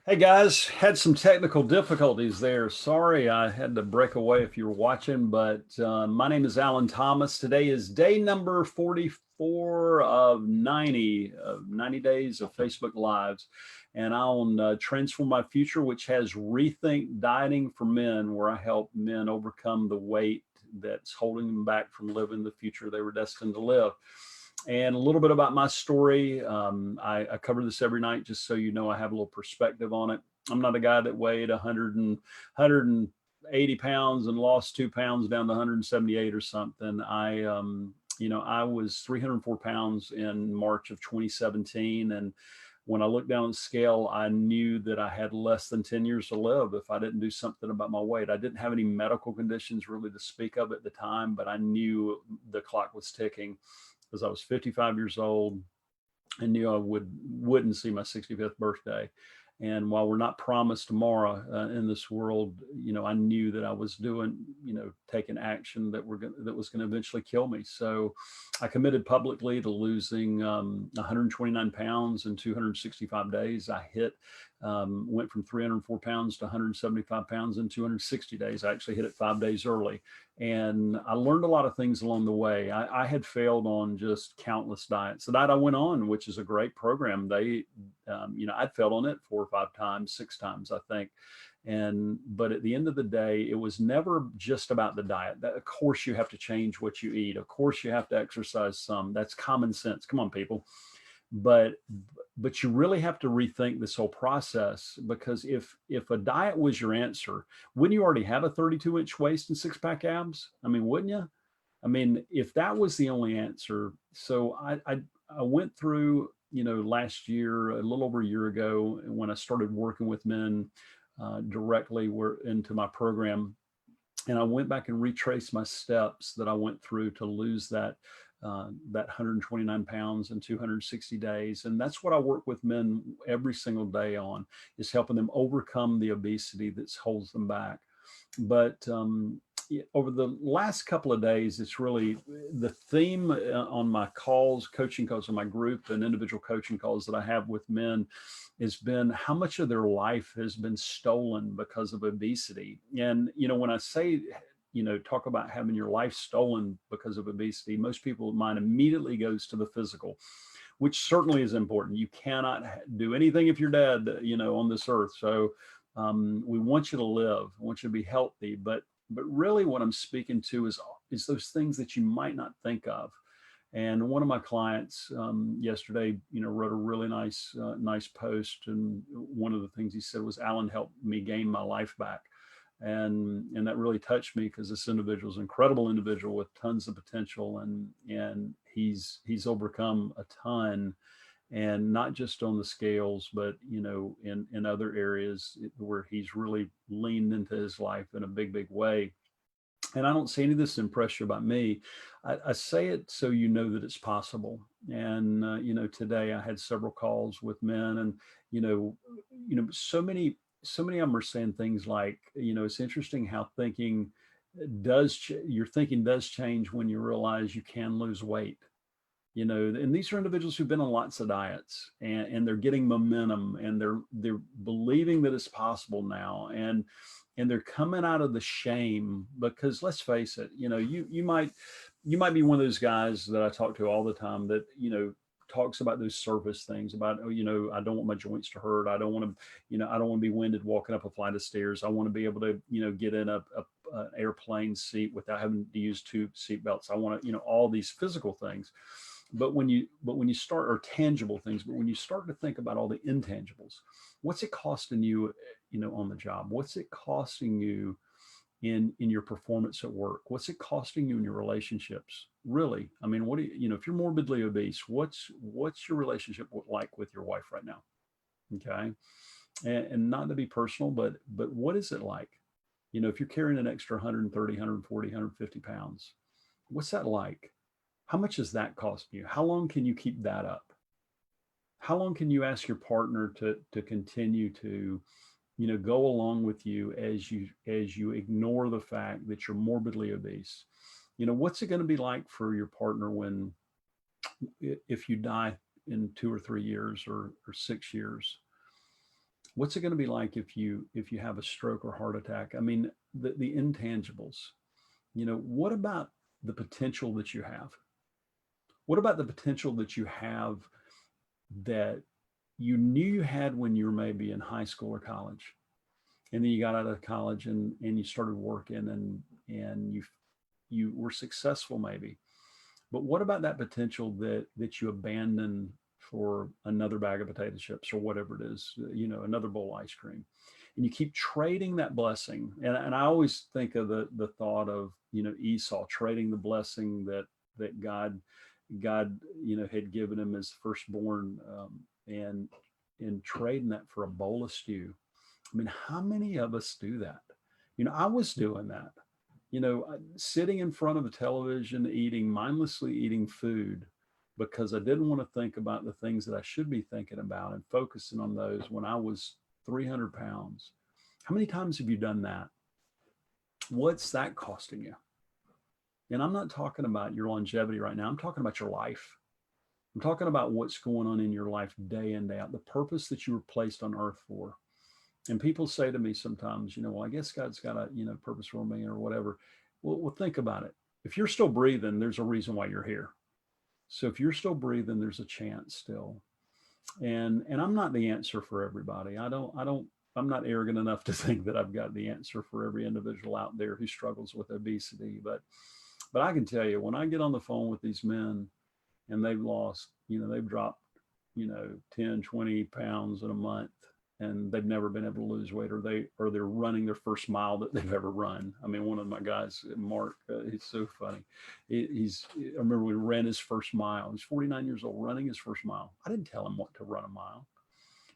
Hey guys, had some technical difficulties there. Sorry, I had to break away if you were watching, but my name is Alan Thomas. Today is day number 44 of 90 days of Facebook Lives. And I own Transform My Future, which has Rethink Dieting for Men, where I help men overcome the weight that's holding them back from living the future they were destined to live. And a little bit about my story. I cover this every night just so you know I have a little perspective on it. I'm not a guy that weighed 180 pounds and lost 2 pounds down to 178 or something. I was 304 pounds in March of 2017. And when I looked down the scale, I knew that I had less than 10 years to live if I didn't do something about my weight. I didn't have any medical conditions really to speak of at the time, but I knew the clock was ticking because I was 55 years old and knew I wouldn't see my 65th birthday. And while we're not promised tomorrow in this world, I knew that I was doing, taking action that was going to eventually kill me. So I committed publicly to losing 129 pounds in 265 days. Went from 304 pounds to 175 pounds in 260 days. I actually hit it 5 days early. And I learned a lot of things along the way. I had failed on just countless diets. The diet I went on, which is a great program, I'd failed on it 4 or 5 times, 6 times, I think. But at the end of the day, it was never just about the diet. Of course, you have to change what you eat. Of course, you have to exercise some. That's common sense. Come on, people. But but you really have to rethink this whole process, because if a diet was your answer, wouldn't you already have a 32-inch waist and six-pack abs? I mean, wouldn't you? I mean, if that was the only answer. So I went through, last year, a little over a year ago, when I started working with men directly were into my program, and I went back and retraced my steps that I went through to lose that 129 pounds in 260 days. And that's what I work with men every single day on, is helping them overcome the obesity that holds them back. But over the last couple of days, it's really the theme on my calls, coaching calls, on my group and individual coaching calls that I have with men, has been how much of their life has been stolen because of obesity. And, when I say, talk about having your life stolen because of obesity, most people's mind immediately goes to the physical, which certainly is important. You cannot do anything if you're dead, on this earth. So we want you to live, we want you to be healthy, but really what I'm speaking to is those things that you might not think of. And one of my clients yesterday, wrote a really nice post, and one of the things he said was, "Alan helped me gain my life back." And that really touched me, because this individual is an incredible individual with tons of potential, and he's overcome a ton, and not just on the scales, but in other areas where he's really leaned into his life in a big way. And I don't say any of this to impress you about me. I say it so you know that it's possible. And today I had several calls with men, and you know, so many of them are saying things like, it's interesting how your thinking does change when you realize you can lose weight. And these are individuals who've been on lots of diets, and they're getting momentum, and they're believing that it's possible now, and they're coming out of the shame. Because let's face it, you might be one of those guys that I talk to all the time that talks about those surface things about, oh, I don't want my joints to hurt. I don't want to, I don't want to be winded walking up a flight of stairs. I want to be able to, get in an airplane seat without having to use two seat belts. I want to, all these physical things. But when you start, or tangible things, but when you start to think about all the intangibles, what's it costing you, on the job? What's it costing you in your performance at work? What's it costing you in your relationships? Really? I mean, what do if you're morbidly obese, what's your relationship like with your wife right now? Okay. And not to be personal, but what is it like? If you're carrying an extra 130, 140, 150 pounds, what's that like? How much does that cost you? How long can you keep that up? How long can you ask your partner to continue to, go along with you as you ignore the fact that you're morbidly obese? What's it going to be like for your partner when, if you die in 2 or 3 years, or 6 years? What's it going to be like if you have a stroke or heart attack? I mean, the intangibles. What about the potential that you have? What about the potential that you have that you knew you had when you were maybe in high school or college, and then you got out of college and you started working and you were successful maybe. But what about that potential that you abandon for another bag of potato chips or whatever it is, another bowl of ice cream? And you keep trading that blessing. And I always think of the thought of, Esau trading the blessing that God, had given him as firstborn, and trading that for a bowl of stew. I mean, how many of us do that? I was doing that. Sitting in front of a television, mindlessly eating food because I didn't want to think about the things that I should be thinking about and focusing on those when I was 300 pounds. How many times have you done that? What's that costing you? And I'm not talking about your longevity right now. I'm talking about your life. I'm talking about what's going on in your life day in, day out, the purpose that you were placed on earth for. And people say to me sometimes, well, I guess God's got a, purpose for me or whatever. Well, think about it. If you're still breathing, there's a reason why you're here. So if you're still breathing, there's a chance still. And I'm not the answer for everybody. I'm not arrogant enough to think that I've got the answer for every individual out there who struggles with obesity. But I can tell you, when I get on the phone with these men and they've lost, they've dropped, 10, 20 pounds in a month, and they've never been able to lose weight, or they're running their first mile that they've ever run. I mean, one of my guys, Mark, he's so funny. I remember we ran his first mile. He's 49 years old, running his first mile. I didn't tell him what to run a mile,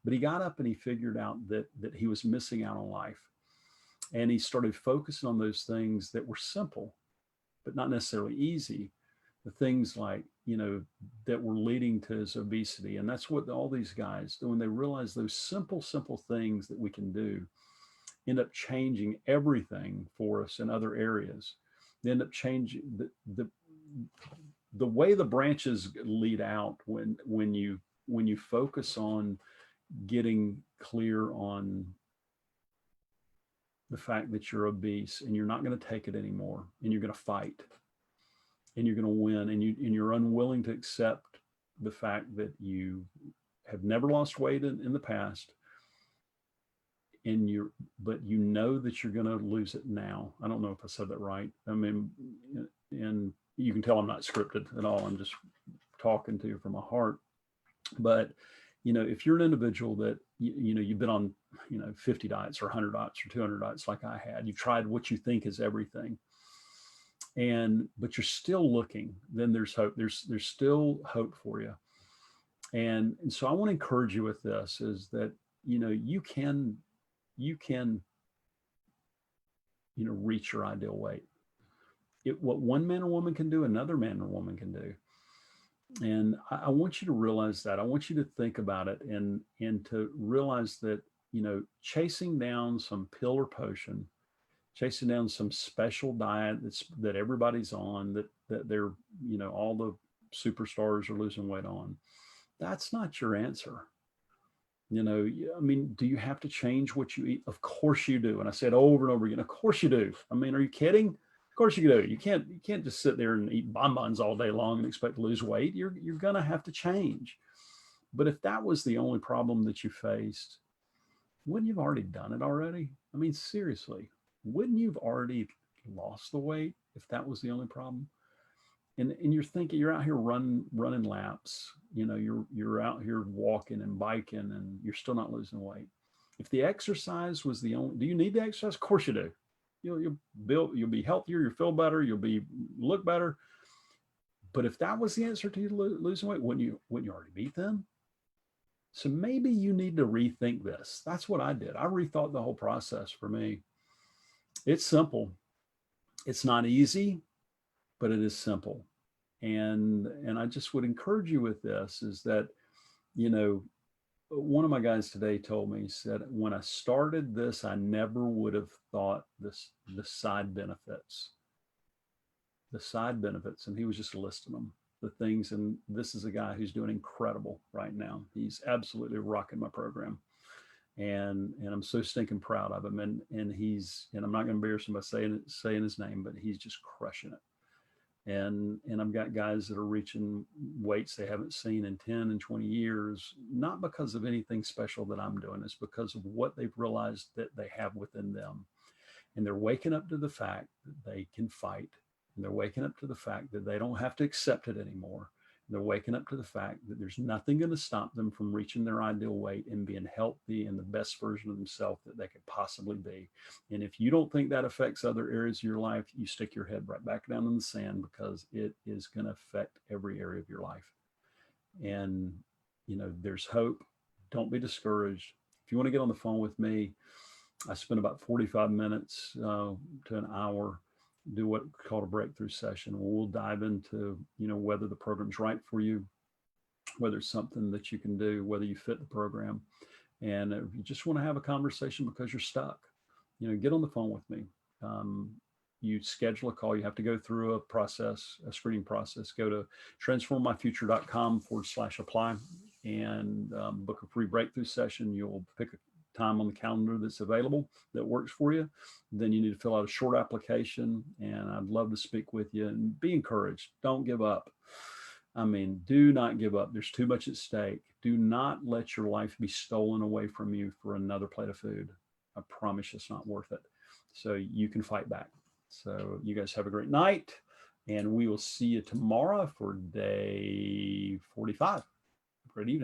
but he got up and he figured out that he was missing out on life, and he started focusing on those things that were simple, but not necessarily easy. The things like, that were leading to his obesity. And that's what all these guys do when they realize those simple things that we can do end up changing everything for us in other areas. They end up changing the way the branches lead out when you focus on getting clear on the fact that you're obese and you're not going to take it anymore, and you're going to fight, and you're going to win, and you're unwilling to accept the fact that you have never lost weight in the past, but you know that you're going to lose it now. I don't know if I said that right. I mean, and you can tell I'm not scripted at all. I'm just talking to you from my heart. But if you're an individual that you've been on 50 diets or 100 diets or 200 diets like I had, you've tried what you think is everything, but you're still looking, then there's hope. There's still hope for you. And so I want to encourage you with this, is that you can reach your ideal weight. What one man or woman can do, another man or woman can do. And I want you to realize that. I want you to think about it and to realize that chasing down some pill or potion, chasing down some special diet that everybody's on, that they're all the superstars are losing weight on, that's not your answer. I mean, do you have to change what you eat? Of course you do. And I said over and over again, of course you do. I mean, are you kidding? Of course you do. You can't just sit there and eat bonbons all day long and expect to lose weight. You're gonna have to change. But if that was the only problem that you faced, wouldn't you've already done it already? I mean, seriously, wouldn't you've already lost the weight if that was the only problem? And you're thinking, you're out here running laps, you're out here walking and biking, and you're still not losing weight. If the exercise was the only, do you need the exercise? Of course you do. You'll be healthier, you'll feel better, look better. But if that was the answer to you losing weight, wouldn't you already beat them? So maybe you need to rethink this. That's what I did. I rethought the whole process for me. It's simple. It's not easy, but it is simple. And I just would encourage you with this, is that, one of my guys today told me, he said, when I started this, I never would have thought the side benefits. And he was just listing them, the things. And this is a guy who's doing incredible right now. He's absolutely rocking my program. and I'm so stinking proud of him. And I'm not going to embarrass him by saying his name, but he's just crushing it. And I've got guys that are reaching weights they haven't seen in 10 and 20 years, not because of anything special that I'm doing. It's because of what they've realized that they have within them. And they're waking up to the fact that they can fight. And they're waking up to the fact that they don't have to accept it anymore. They're waking up to the fact that there's nothing going to stop them from reaching their ideal weight and being healthy and the best version of themselves that they could possibly be. And if you don't think that affects other areas of your life, you stick your head right back down in the sand, because it is going to affect every area of your life. And, there's hope. Don't be discouraged. If you want to get on the phone with me, I spend about 45 minutes to an hour, do what's called a breakthrough session. We'll dive into, whether the program's right for you, whether it's something that you can do, whether you fit the program. And if you just want to have a conversation because you're stuck, get on the phone with me. You schedule a call. You have to go through a screening process. Go to transformmyfuture.com/apply and book a free breakthrough session. You'll pick a time on the calendar that's available that works for you. Then you need to fill out a short application, and I'd love to speak with you. And be encouraged. Don't give up. Do not give up. There's too much at stake. Do not let your life be stolen away from you for another plate of food. I promise you it's not worth it. So you can fight back. So you guys have a great night, and we will see you tomorrow for day 45. Great evening.